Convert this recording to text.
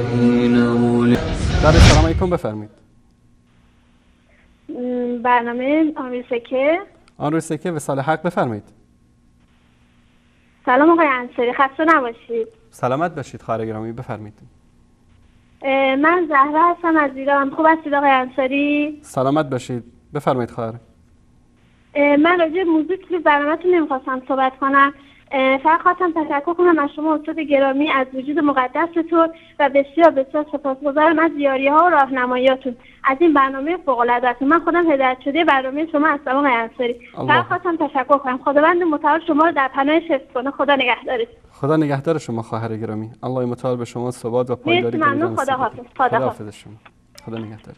سلام علیکم، بفرمایید. برنامه آن روی سکه وصال حق، بفرمایید. سلام آقای انصاری، خسته نباشید. سلامت باشید خواهر گرامی، بفرمایید. من زهرا هستم از ایران. خوب هستید آقای انصاری؟ سلامت باشید، بفرمایید خواهر. من راجع به موضوع کلیپ برنامه‌تون نمی‌خواستم صحبت کنم. فقط خواستم تشکر کنم از شما استاد گرامی، از وجود مقدستون و بسیار بسیار سپاسگزارم از یاری‌ها و راهنماییاتون از این برنامه فوق‌العاده‌تون. من خودم هدایت شده برنامه شما هستم آقای انصاری. فقط خواستم تشکر کنم. خداوند متعال شما رو در پناهش حفظ کنه. خدا نگهدارت. خدا نگهدار شما خواهر گرامی. الله متعال به شما ثبات و پایداری بده. ممنون. خداحافظ. خداحافظ شما. خدا نگهدارت.